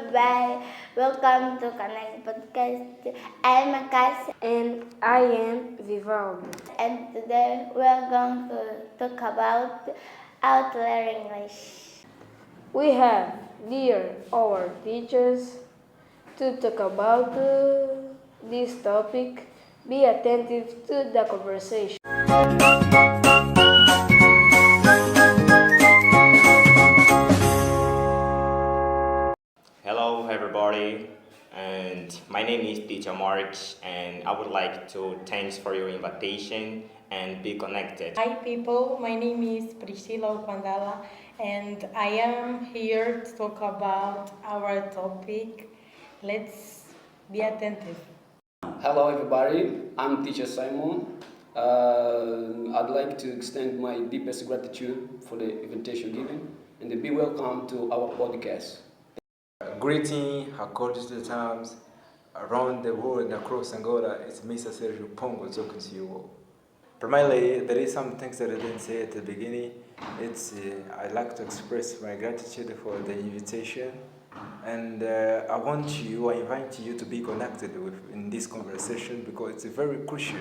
everybody. Welcome to KandeguePodcAst. I'm Akash And I am Vivaldo. and today we are going to talk about how to learn English. We have here our teachers to talk about this topic. Be attentive to the conversation. Hello, everybody, and my name is Teacher Marks, and I would like to thanks for your invitation and be connected. Hi people, my name is Priscila Okwandala and I am here to talk about our topic. Let's be attentive. Hello everybody, I'm Teacher Simon. I'd like to extend my deepest gratitude for the invitation given and be welcome to our podcast. Greeting according to the times around the world and across Angola. It's Mr. Sergio Pongo talking to you all. Primarily, there is some things that I didn't say at the beginning. I'd like to express my gratitude for the invitation, and I invite you to be connected in this conversation because it's very crucial.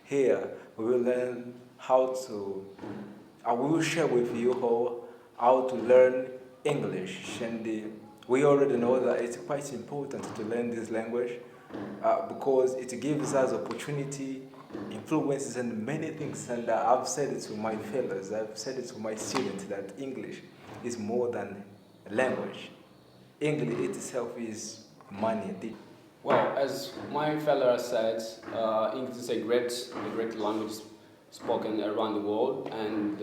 Here, we will learn I will share with you how to learn English, and we already know that it's quite important to learn this language because it gives us opportunity, influences, and many things. And I've said it to my fellows, I've said it to my students that English is more than a language. English itself is money. Well, as my fellow has said, English is a great language spoken around the world, and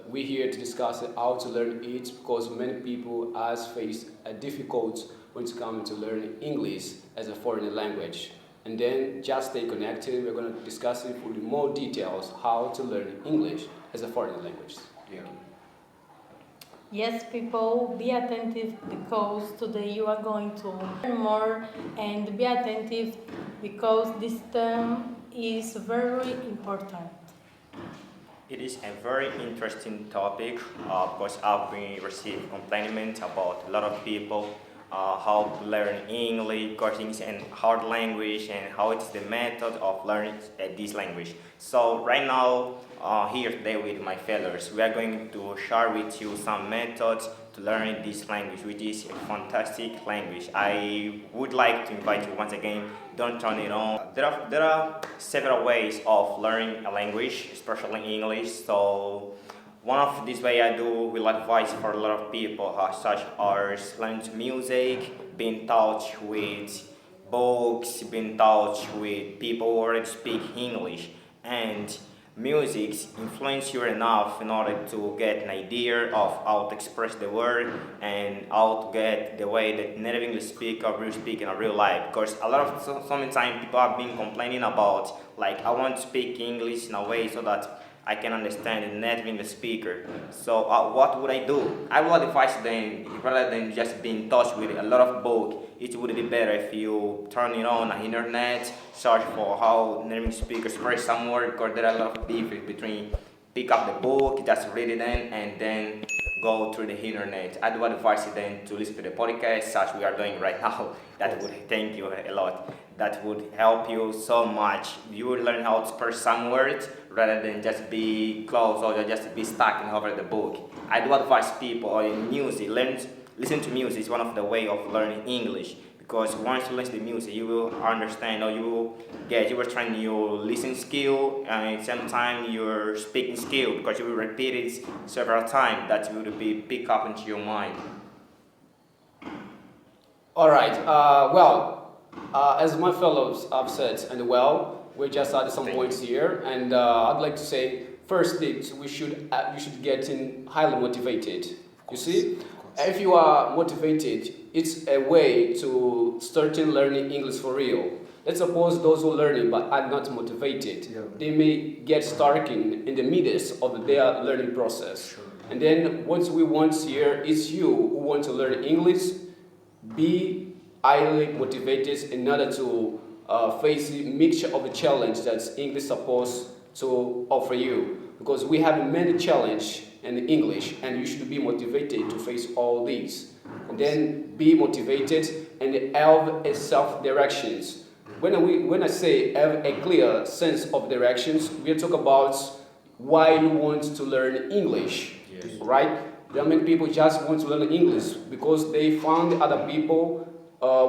we're here to discuss how to learn it because many people has faced a difficult when it comes to learning English as a foreign language. And then just stay connected. We're going to discuss it with more details how to learn English as a foreign language. Yeah. Yes people, be attentive because today you are going to learn more, and be attentive because this term is very important. It is a very interesting topic because I've been receiving complaints about a lot of people how to learn English because it's a hard language and how it's the method of learning this language. So right now, here today with my fellows, we are going to share with you some methods to learn this language, which is a fantastic language. I would like to invite you once again, don't turn it on. There are several ways of learning a language, especially English. So one of these way I do will advise for a lot of people such as learning music, be in touch with books, be in touch with people who already speak English, and music influence you enough in order to get an idea of how to express the word and how to get the way that native English speaker will speak in a real life. Because a lot of sometimes people have been complaining about like I want to speak English in a way so that I can understand the native English speaker. So what would I do? I would advise them rather than just be in touch with a lot of books. It would be better if you turn it on the internet, search for how native English speakers express some word because there are a lot of difference between pick up the book, just read it in, and then go through the internet. I do advise you then to listen to the podcast such we are doing right now. That would thank you a lot. That would help you so much. You will learn how to express some words rather than just be closed or just be stuck in over the book. I do advise people or in music, listen to music is one of the way of learning English because once you listen to music, you will understand or you will train your listening skill and at the same time your speaking skill because you will repeat it several times. That will be pick up into your mind. All right. As my fellows have said, and we just added some points here, and I'd like to say, first things you should get in highly motivated. You see, if you are motivated, it's a way to start learning English for real. Let's suppose those who learn it but are not motivated, they may get stuck in the midst of their learning process. Sure. And then what we want here is you who want to learn English, be highly motivated in order to face a mixture of the challenge that English is supposed to offer you. Because we have many challenges in English and you should be motivated to face all these. then be motivated and have a self-directions. When I say have a clear sense of directions, we talk about why you want to learn English, right? There are many people just want to learn English because they found other people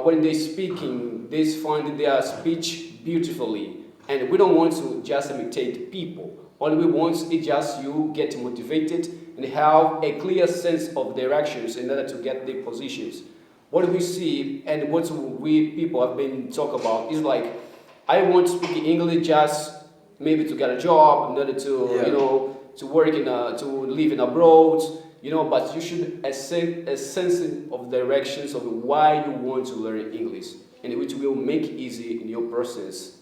when they speaking, they find their speech beautifully, and we don't want to just imitate people. All we want is just you get motivated and have a clear sense of directions in order to get the positions. What we see and what we people have been talk about is like, I want to speak English just maybe to get a job in order to to work to live in abroad, but you should accept a sense of directions of why you want to learn English, and which will make easy in your process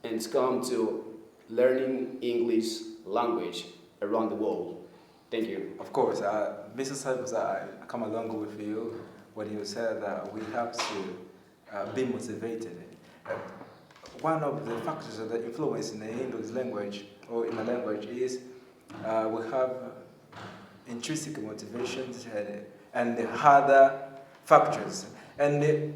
and come to learning English language around the world. Thank you. Of course, Mr. Cyprus, I come along with you when you said that we have to be motivated. One of the factors that influence in the English language or in the language is we have intrinsic motivations and other factors. And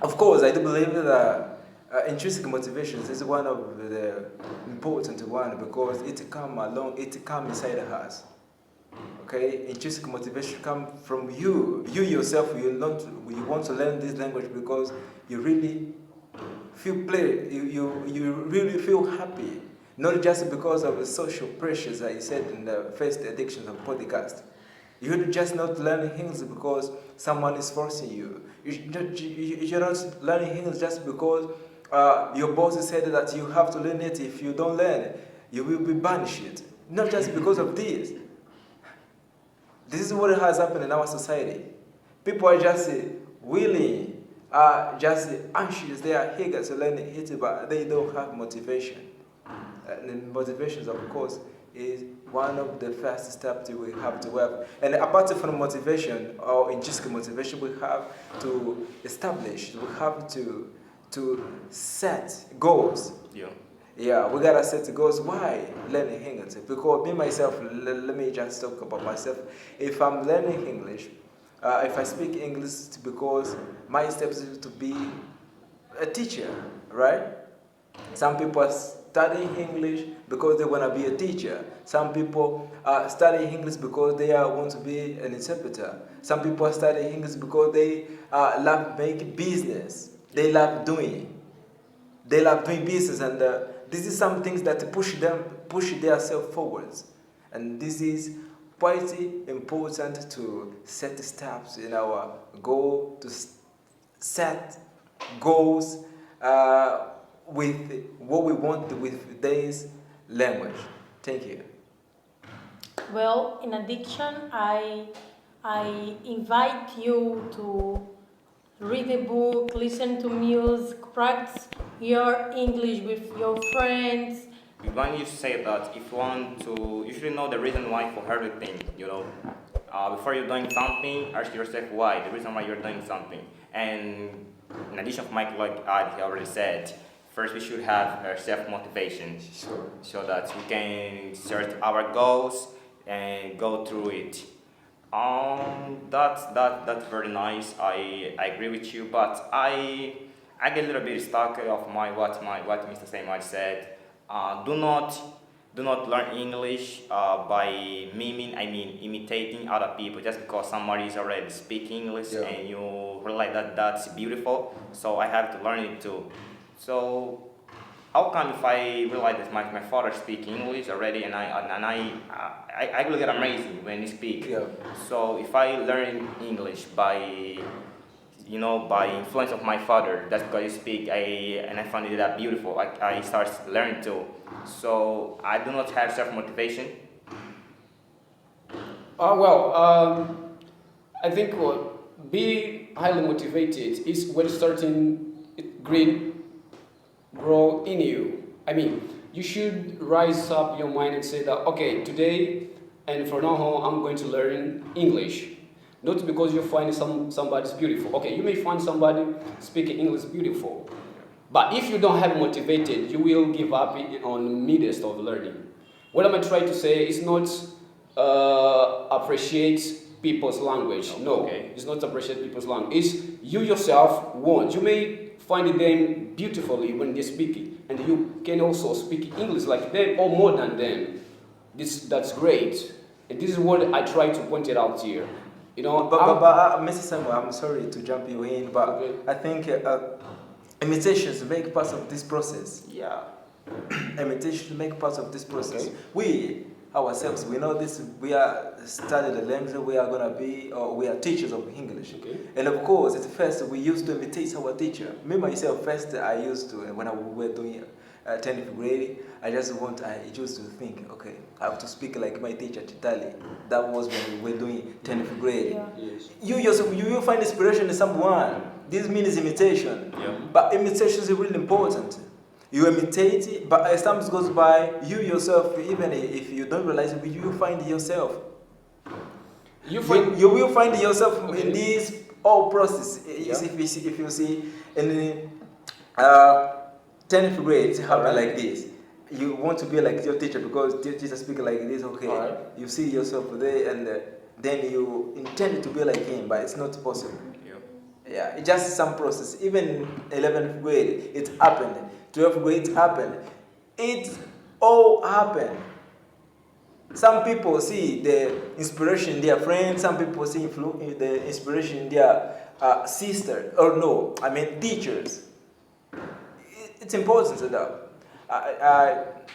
of course, I do believe that intrinsic motivations is one of the important one because it comes inside us. Okay, intrinsic motivation comes from you. You yourself, you want to learn this language because you really feel you really feel happy. Not just because of the social pressures that I said in the first edition of the podcast. You're just not learning English because someone is forcing you. You're not learning English just because your boss said that you have to learn it. If you don't learn it, you will be banished. Not just because of this. This is what has happened in our society. People are just willing, just anxious, they are eager to learn it, but they don't have motivation. And motivation, of course, is one of the first steps we have to have. And apart from motivation or intrinsic motivation, we have to establish, we have to set goals. Yeah, we gotta set goals. Why learning English? Because me myself, let me just talk about myself. If I'm learning English, if I speak English, it's because my steps is to be a teacher, right? Some people are studying English because they want to be a teacher. Some people are studying English because they want to be an interpreter. Some people are studying English because they love making business. They love doing business, and this is some things that push themselves forwards. And this is quite important to set steps in our goal, to set goals with what we want with today's language. Thank you. Well, in addition, I invite you to read a book, listen to music, practice your English with your friends. When you say that, if you want to, you should know the reason why for everything, before you're doing something, ask yourself why, the reason why you're doing something. And in addition, Mike, like I already said, first we should have self-motivation, so that we can set our goals and go through it. That's very nice. I agree with you, but I get a little bit stuck of what Mr. Seymour said. Do not learn English by miming. I mean, imitating other people. Just because somebody is already speaking English and you realize that that's beautiful, so I have to learn it too. So how come if I realize that my father speaks English already and I will get amazing when he speaks. Yeah. So if I learn English by influence of my father, that's because he speak, and I find it that beautiful. I start learning too. So I do not have self-motivation. I think be highly motivated is when certain green grow in you. I mean, you should rise up your mind and say that, okay, today and from now on I'm going to learn English. Not because you find somebody's beautiful. Okay, you may find somebody speaking English beautiful. But if you don't have motivated, you will give up on midst of learning. What I'm trying to say is not appreciate people's language. No, Okay. it's not appreciate people's language. It's you yourself want. You may find them beautifully when they speak, and you can also speak English like them or more than them. That's great, and this is what I try to point it out here. You know, But Mr. Samuel, I'm sorry to jump you in, but Okay. I think imitations make part of this process. Yeah, imitations make part of this process. Okay. We ourselves, we know this. We are studied the language. We are gonna be, or we are teachers of English. Okay. And of course, at first we used to imitate our teacher. Me myself, first I used to when we were doing 10th grade. I used to think, okay, I have to speak like my teacher Titali. That was when we were doing 10th grade. Yeah. Yes. You will find inspiration in someone. This means imitation. Yeah. But imitation is really important. You imitate it, but as time goes by, you yourself, even if you don't realize it, you will find yourself. You will find yourself in this whole process. Yeah. If you see in the 10th grade, it happen like this. You want to be like your teacher because teacher speak like this. Okay, Alright. you see yourself there, and then you intend to be like him, but it's not possible. Yeah. Yeah, it's just some process. Even 11th grade, it happened. 12th grade, it happened. It all happened. Some people see the inspiration in their friends. Some people see the inspiration in their sister. Or no, I mean teachers. It's important to that.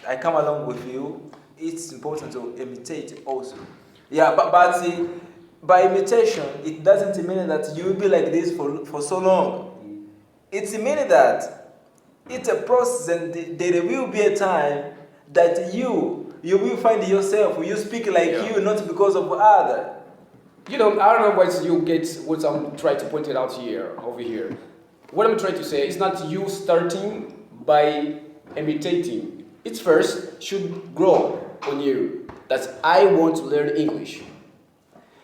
I come along with you. It's important to imitate also. Yeah, but see, by imitation, it doesn't mean that you will be like this for so long. It means that it's a process, and there will be a time that you will find yourself. You speak like you, not because of other. You know, I don't know what you get, what I'm trying to point it out here, over here. What I'm trying to say is not you starting by imitating. It first should grow on you. That I want to learn English.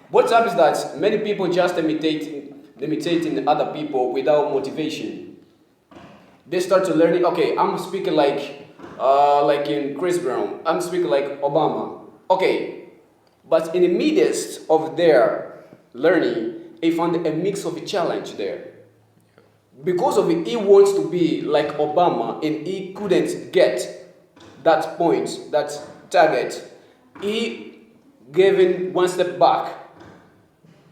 What happens is that many people just imitating other people without motivation. They start to learn, okay, I'm speaking like in Chris Brown. I'm speaking like Obama. Okay, but in the midst of their learning, they found a mix of a challenge there. Because of it, he wants to be like Obama, and he couldn't get that point, that target. He gave in one step back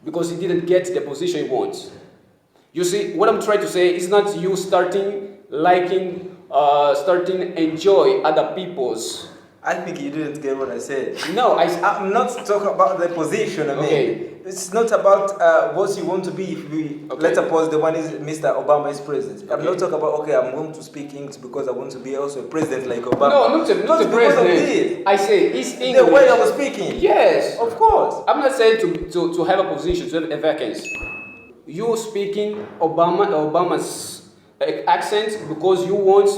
because he didn't get the position he wants. You see, what I'm trying to say is not you starting enjoy other people's. I think you didn't get what I said. No, I'm not talking about the position. I mean, Okay. It's not about what you want to be. If we let's suppose the one is Mr. Obama is president. I'm not talking about I'm going to speak English because I want to be also a president like Obama. No, not the because of president. this. I say it's English. The way I was speaking. Yes, Of course. I'm not saying to have a position, to have a vacancy. You speaking Obama's accent because you want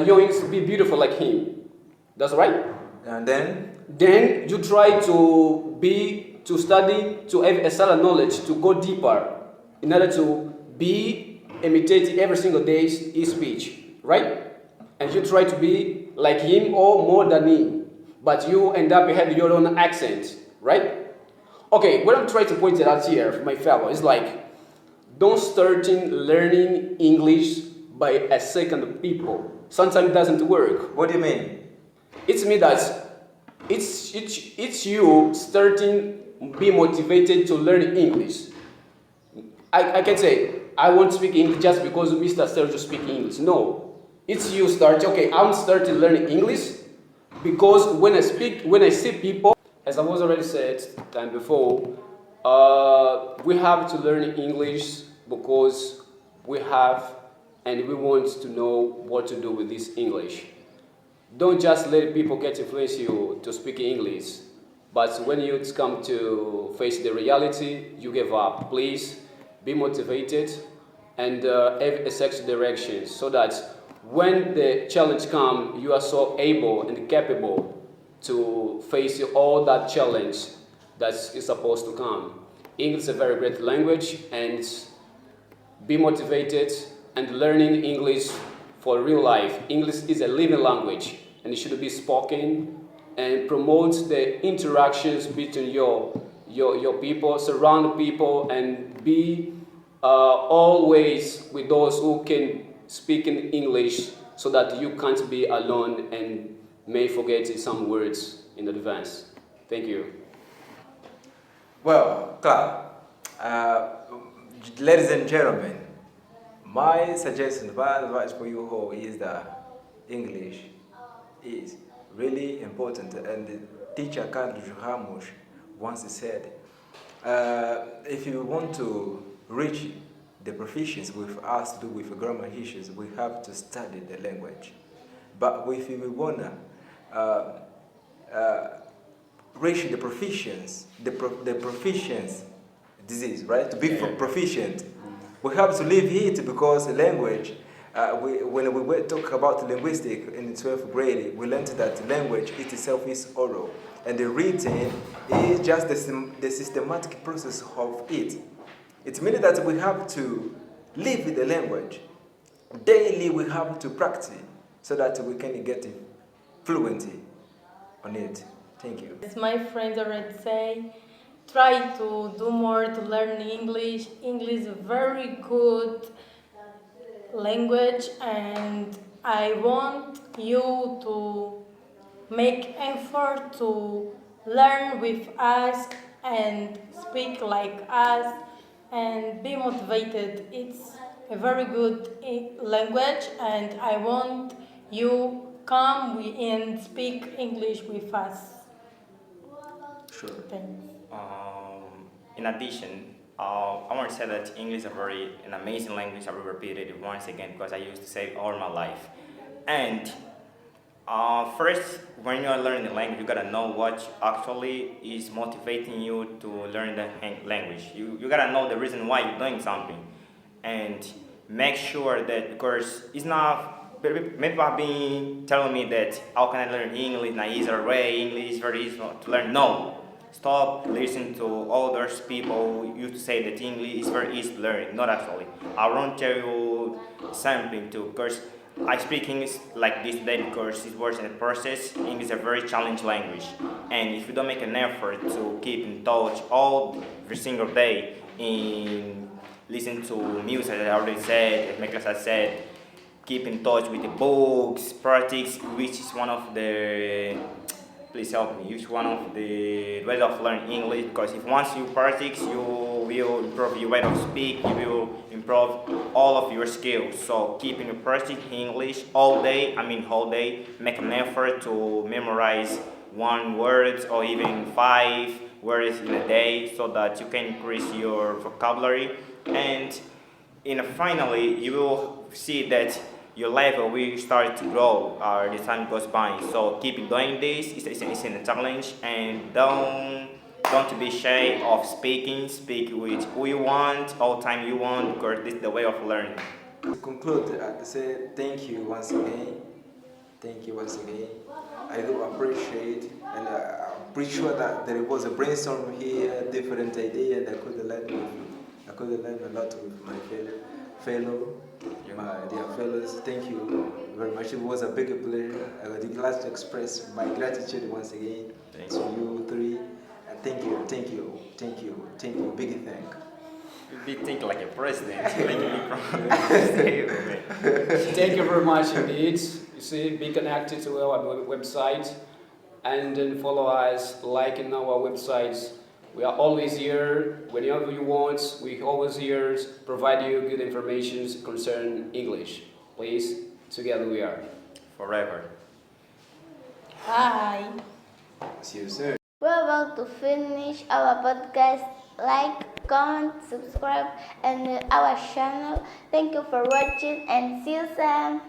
your English to be beautiful like him. That's right. And then Then you try to study, to have a certain knowledge, to go deeper, in order to be imitating every single day his speech, right? And you try to be like him or more than him, but you end up having your own accent, right? Okay, what I'm trying to point it out here, for my fellow, is like, don't start in learning English by a second people. Sometimes it doesn't work. what do you mean? It means that it's you starting be motivated to learn English. I can say I want to speak English just because Mr. Sergio speaks English. No, it's you start. Okay, I'm starting learning English because when I see people, as I was already said time before, we have to learn English because we have and we want to know what to do with this English. Don't just let people get influence you to speak English, but when you come to face the reality, you give up. Please be motivated and have a sex direction so that when the challenge comes, you are so able and capable to face all that challenge that is supposed to come. English is a very great language, and be motivated and learning English for real life. English is a living language, and it should be spoken and promote the interactions between your people, surround people, and be always with those who can speak in English, so that you can't be alone and may forget some words in advance. Thank you. Well, Clark, ladies and gentlemen, my suggestion, my advice for you all is that English is really important, and the teacher Carlos Ramos once said, if you want to reach the proficiency with us to do with grammar issues, we have to study the language. But if we wanna reach the proficiency, the proficiency disease, right? To be proficient, we have to live it, because language. When we talk about linguistics in 12th grade, we learned that language itself is oral, and the written is just the systematic process of it. It means that we have to live with the language. Daily we have to practice so that we can get fluent on it. Thank you. As my friends already say, try to do more to learn English. English is a very good language, and I want you to make effort to learn with us and speak like us and be motivated. It's a very good language, and I want you come and speak English with us. Sure. Thanks. In addition, I want to say that English is an amazing language. I will repeat it once again because I used to say it all my life. And first, when you are learning the language, you gotta know what actually is motivating you to learn the language. You gotta know the reason why you're doing something, and make sure that, because it's not. People have been telling me that how can I learn English in an easier way? English is very easy to learn. No, stop listening to others people who used to say that English is very easy to learn. Not actually. I want to tell you something too, because I speak English like this today because it was in the process. English is a very challenging language, and if you don't make an effort to keep in touch every single day in listen to music, as I already said, as Miklas has said, keep in touch with the books, practice, which is one of the, please help me, which is one of the ways of learning English, because if once you practice, you will improve your way of speak, you will improve all of your skills. So keep in practice English all day, make an effort to memorize one word or even 5 words in a day so that you can increase your vocabulary. And finally, you will see that your level will start to grow as the time goes by. So keep doing this. It's a challenge, and don't be shy of speaking. Speak with who you want, all time you want, because this is the way of learning. To conclude, I say thank you once again. Thank you once again. I do appreciate, and I'm pretty sure that there was a brainstorm here, different idea, and I could learn a lot with my my dear fellows. Thank you very much. It was a big pleasure. I would be glad to express my gratitude once again to you three. And thank you. Big thank. You think like a president. Thank you very much indeed. You see, be connected to our website, and then follow us, liking our websites. We are always here. Whenever you want, we always here to provide you good information concerning English. Please, together we are. Forever. Bye. See you soon. We're about to finish our podcast. Like, comment, subscribe, and our channel. Thank you for watching, and see you soon.